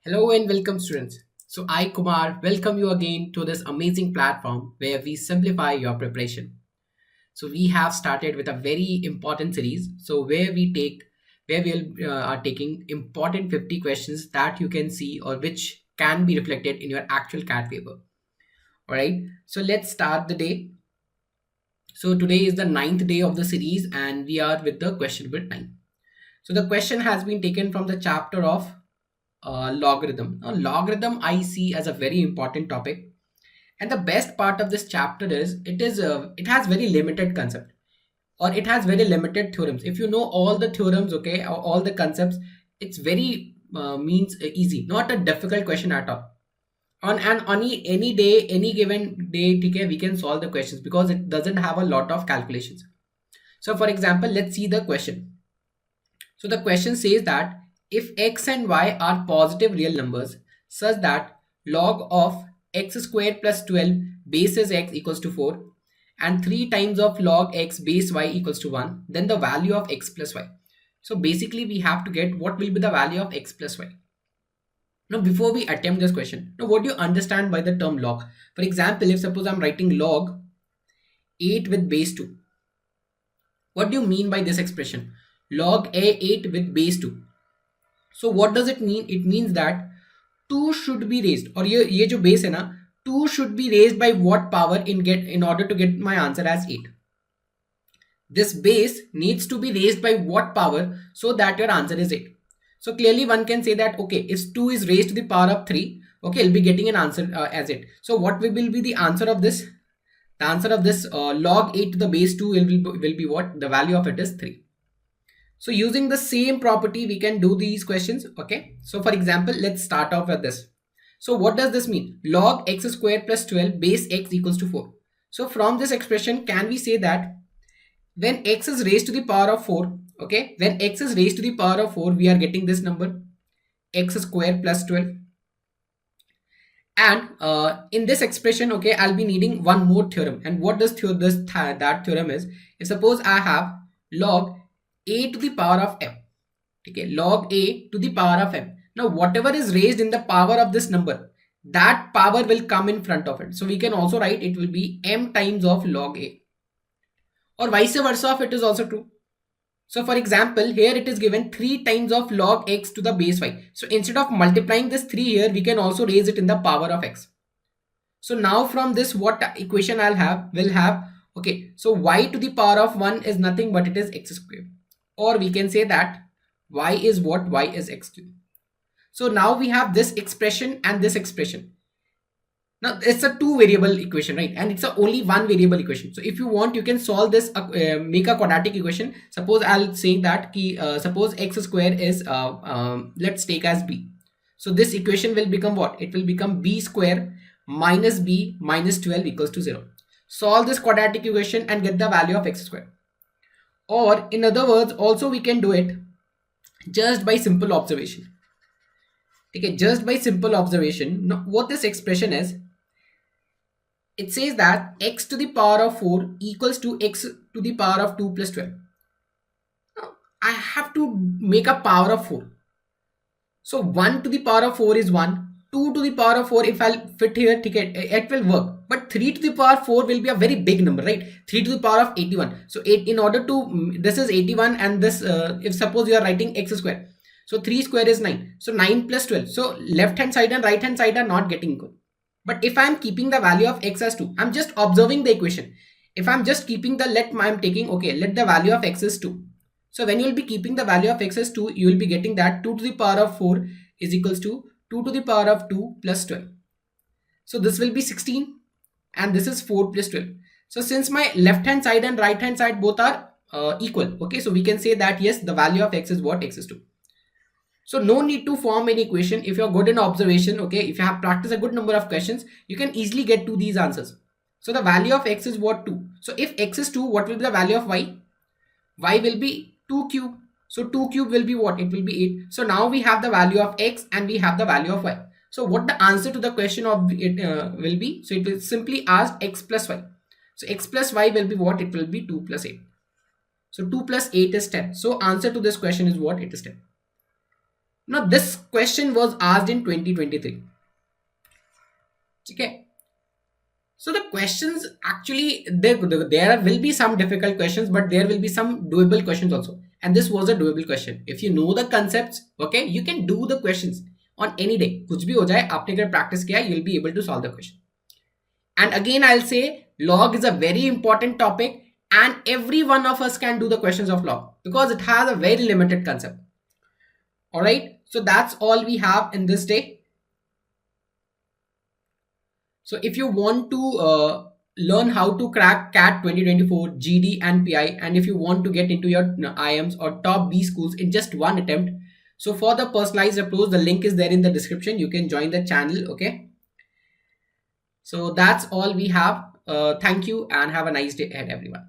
Hello and welcome, students. So, I, Kumar, welcome you again to this amazing platform where we simplify your preparation. So, we have started with a very important series. So, where we are taking important 50 questions that you can see or which can be reflected in your actual CAT paper. All right. So, let's start the day. So, today is the ninth day of the series, and we are with the question number 9. So, the question has been taken from the chapter of logarithm. Now, logarithm I see as a very important topic, and the best part of this chapter is it has very limited concept or it has very limited theorems. If you know all the theorems, okay, or all the concepts, it's very means easy, not a difficult question at all. On any day, any given day, okay, we can solve the questions because it doesn't have a lot of calculations. So, for example, let's see the question. So the question says that if x and y are positive real numbers such that log of x squared plus 12 bases x equals to 4 and 3 times of log x base y equals to 1, then the value of x plus y. So basically we have to get what will be the value of x plus y. Now before we attempt this question, now what do you understand by the term log? For example, if suppose I'm writing log 8 with base 2, what do you mean by this expression? Log a8 with base 2. So what does it mean? It means that 2 should be raised, और ये जो base है ना, 2 should be raised by what power in order to get my answer as 8. This base needs to be raised by what power so that your answer is 8. So clearly one can say that, okay, if 2 is raised to the power of 3, okay, I'll be getting an answer as 8. So what will be the answer of this? The answer of this log 8 to the base 2 will be what? The value of it is 3. So using the same property, we can do these questions. Okay. So for example, let's start off with this. So what does this mean? Log x squared plus 12 base x equals to 4. So from this expression, can we say that when x is raised to the power of 4, okay, when x is raised to the power of 4, we are getting this number x squared plus 12. And in this expression, okay, I'll be needing one more theorem. And what does that theorem is? If suppose I have log a to the power of m, okay, log a to the power of m. Now whatever is raised in the power of this number, that power will come in front of it. So we can also write it will be m times of log a, or vice versa if it is also true. So for example, here it is given 3 times of log x to the base y. So instead of multiplying this 3 here, we can also raise it in the power of x. So now from this, what equation will have, okay, so y to the power of 1 is nothing but it is x squared. Or we can say that y is what? Y is x cubed. So now we have this expression and this expression. Now it's a two variable equation, right? And it's a only one variable equation. So if you want, you can solve this, make a quadratic equation. Suppose I'll say that suppose x square is, let's take as b. So this equation will become what? It will become b square minus b minus 12 equals to 0. Solve this quadratic equation and get the value of x square. Or in other words, also we can do it just by simple observation. Okay, just by simple observation. Now, what this expression is, it says that x to the power of 4 equals to x to the power of 2 plus 12. Now, I have to make a power of 4. So 1 to the power of 4 is 1. 2 to the power of 4, if I'll fit here, it will work. But 3 to the power 4 will be a very big number, right? 3 to the power of 81. So in order to, this is 81 and this, if suppose you are writing x square. So 3 square is 9. So 9 plus 12. So left hand side and right hand side are not getting equal. But if I'm keeping the value of x as 2, I'm just observing the equation. If I'm just keeping the let the value of x is 2. So when you will be keeping the value of x as 2, you will be getting that 2 to the power of 4 is equals to 2 to the power of 2 plus 12. So this will be 16 and this is 4 plus 12. So since my left hand side and right hand side both are equal, okay, so we can say that yes, the value of x is what? X is 2. So no need to form any equation. If you're good in observation, okay, if you have practiced a good number of questions, you can easily get to these answers. So the value of x is what? 2. So if x is 2, what will be the value of y? Y will be 2 cube. So 2 cube will be what? It will be 8. So now we have the value of x and we have the value of y. So what the answer to the question of it will be? So it will simply ask x plus y. So x plus y will be what? It will be 2 plus 8. So 2 plus 8 is 10. So answer to this question is what? It is 10. Now this question was asked in 2023. Okay. So the questions actually, there will be some difficult questions, but there will be some doable questions also. And this was a doable question. If you know the concepts, okay, you can do the questions on any day. कुछ भी हो जाए, आपने अगर practice किया, you'll be able to solve the question. And again, I'll say log is a very important topic, and every one of us can do the questions of log because it has a very limited concept. All right. So that's all we have in this day. So if you want to learn how to crack CAT 2024, GD and PI, and if you want to get into your IMs or top B schools in just one attempt, so for the personalized approach, the link is there in the description. You can join the channel. Okay. So that's all we have. Thank you and have a nice day ahead, everyone.